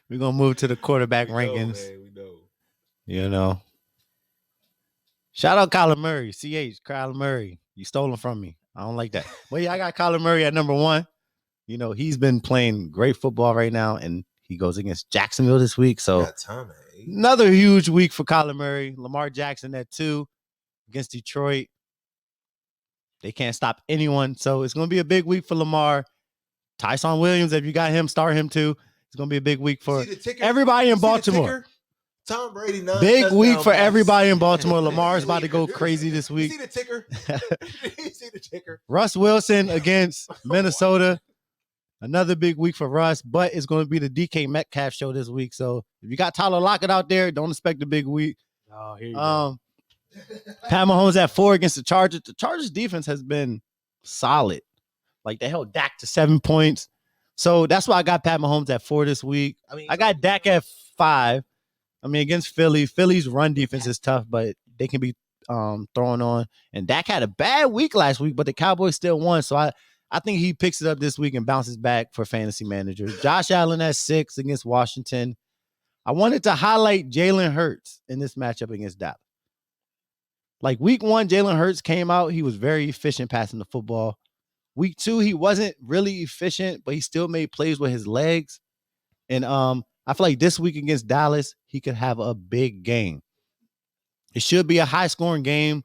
We're gonna move to the quarterback rankings. Man, we know. You know. Shout out Kyler Murray. Kyler Murray. You stole him from me. I don't like that. But yeah, I got Kyler Murray at number 1. You know, he's been playing great football right now, and he goes against Jacksonville this week. So another huge week for Kyler Murray. Lamar Jackson at 2 against Detroit. They can't stop anyone. So it's going to be a big week for Lamar. Tyson Williams, if you got him, start him too. It's going to be a big week for everybody in Baltimore. Tom Brady, big week for everybody in Baltimore. Lamar's about to go crazy this week. You see the ticker? You see the ticker? Russ Wilson against Minnesota. Another big week for Russ, but it's going to be the DK Metcalf show this week. So if you got Tyler Lockett out there, don't expect a big week. Oh, here you go. Pat Mahomes at 4 against the Chargers. The Chargers defense has been solid. Like they held Dak to 7 points. So that's why I got Pat Mahomes at 4 this week. I got Dak at 5. I mean, against Philly. Philly's run defense is tough, but they can be thrown on. And Dak had a bad week last week, but the Cowboys still won. So I think he picks it up this week and bounces back for fantasy managers. Josh Allen at 6 against Washington. I wanted to highlight Jalen Hurts in this matchup against Dallas. Like week 1, Jalen Hurts came out. He was very efficient passing the football. Week 2, he wasn't really efficient, but he still made plays with his legs. And I feel like this week against Dallas, he could have a big game. It should be a high-scoring game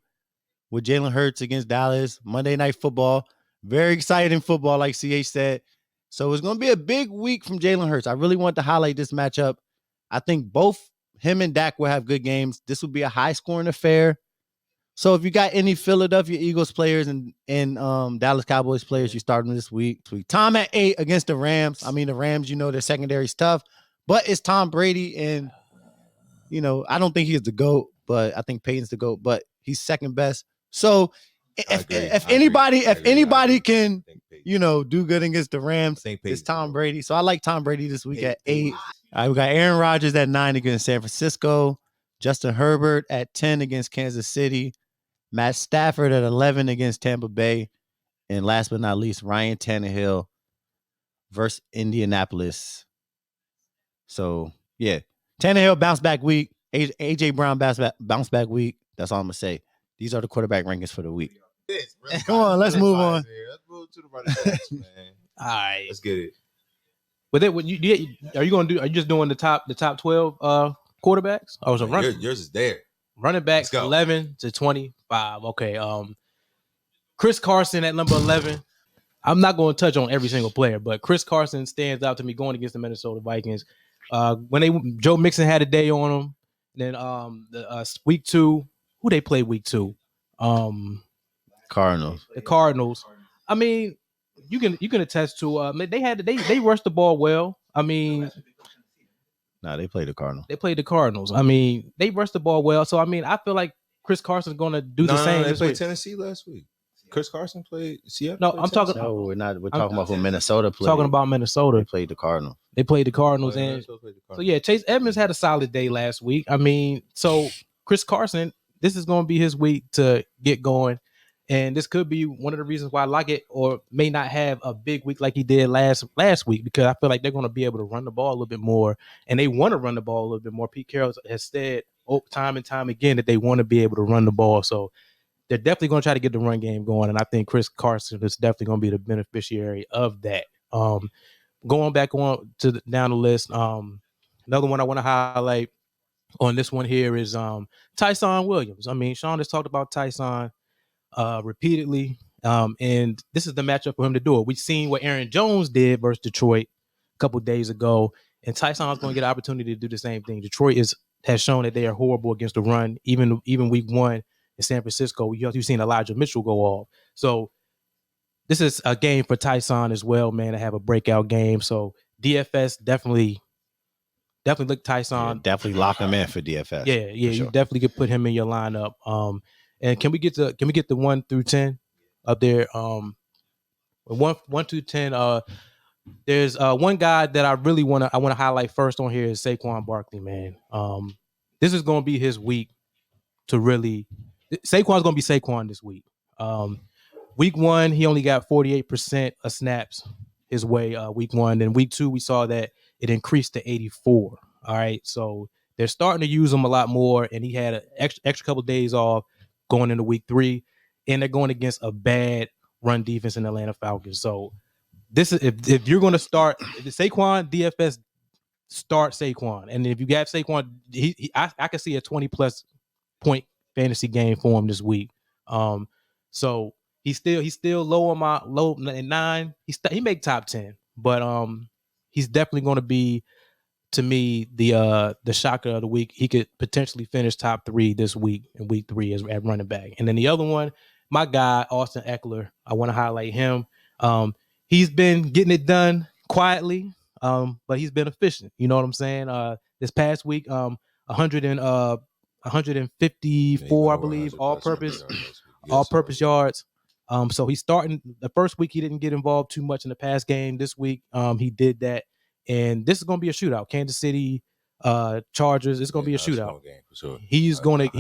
with Jalen Hurts against Dallas. Monday Night Football. Very exciting football, like CH said. So it's going to be a big week from Jalen Hurts. I really want to highlight this matchup. I think both him and Dak will have good games. This will be a high-scoring affair. So if you got any Philadelphia Eagles players and Dallas Cowboys players, you start them this week. Tom at 8 against the Rams. I mean, the Rams, you know, their secondary is tough. But it's Tom Brady, and, you know, I don't think he's the GOAT, but I think Peyton's the GOAT, but he's second best. So if anybody can, you know, do good against the Rams, it's Tom Brady. So I like Tom Brady this week at 8. All right, we got Aaron Rodgers at 9 against San Francisco. Justin Herbert at 10 against Kansas City. Matt Stafford at 11 against Tampa Bay. And last but not least, Ryan Tannehill versus Indianapolis. So, yeah, Tannehill bounce back week. A.J. Brown bounce back week. That's all I'm going to say. These are the quarterback rankings for the week. Come on, let's move on. Let's move to the running backs, man. All right. Let's get it. Are you just doing the top 12 quarterbacks? Oh, so yours is there. Running backs 11 to 25. Okay. Chris Carson at number 11. I'm not going to touch on every single player, but Chris Carson stands out to me going against the Minnesota Vikings. When Joe Mixon had a day on him, then week 2, who they played week 2? Cardinals. The Cardinals. I mean, you can attest to they rushed the ball well. I mean, they played the Cardinals. They played the Cardinals. I mean, they rushed the ball well. So I mean, I feel like Chris Carson's going to do the same. They played Tennessee last week. Chris Carson played Seattle. No, I'm talking. No, we're not. We're talking about who Minnesota played. Talking about Minnesota. They played the Cardinals. So yeah, Chase Edmonds had a solid day last week. I mean, so Chris Carson, this is going to be his week to get going, and this could be one of the reasons why I like it, or may not have a big week like he did last week, because I feel like they're going to be able to run the ball a little bit more, and they want to run the ball a little bit more. Pete Carroll has said time and time again that they want to be able to run the ball, so they're definitely going to try to get the run game going, and I think Chris Carson is definitely going to be the beneficiary of that. Going back on to down the list, another one I want to highlight on this one here is Tyson Williams. I mean, Sean has talked about Tyson repeatedly, and this is the matchup for him to do it. We've seen what Aaron Jones did versus Detroit a couple days ago, and Tyson's going to get an opportunity to do the same thing. Detroit has shown that they are horrible against the run, even week 1 in San Francisco. You've seen Elijah Mitchell go off. So this is a game for Tyson as well, man, to have a breakout game. So DFS definitely look Tyson. Yeah, definitely lock him in for DFS. Yeah, for sure. You definitely could put him in your lineup. And can we get the 1 through 10 up there? 1 through 10. There's one guy that I really want to highlight first on here is Saquon Barkley, man. This is going to be his week to really. Saquon's going to be Saquon this week. Week 1, he only got 48% of snaps. his way week 1. Then week 2, we saw that it increased to 84. All right. So they're starting to use him a lot more. And he had an extra couple of days off going into week 3. And they're going against a bad run defense in the Atlanta Falcons. So this is if you're going to start the Saquon, DFS, start Saquon. And if you got Saquon, I can see a 20+ point fantasy game for him this week. So he's still low on my low at 9. He make top 10, but he's definitely going to be, to me, the shocker of the week. He could potentially finish top 3 this week in week 3 as at running back. And then the other one, my guy Austin Eckler, I want to highlight him. He's been getting it done quietly, but he's been efficient. You know what I'm saying? This past week, 154, I believe, all-purpose yards. So he's starting. The first week he didn't get involved too much in the pass game. This week, he did that, and this is going to be a shootout. Kansas City Chargers. It's going to be a shootout. Game for sure. He's getting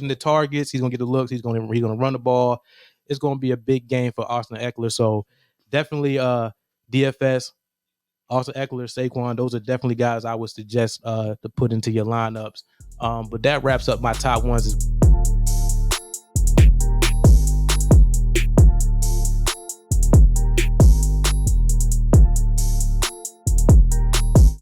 the targets. He's going to get the looks. He's going to run the ball. It's going to be a big game for Austin Eckler. So definitely DFS, Austin Eckler, Saquon. Those are definitely guys I would suggest to put into your lineups. But that wraps up my top ones.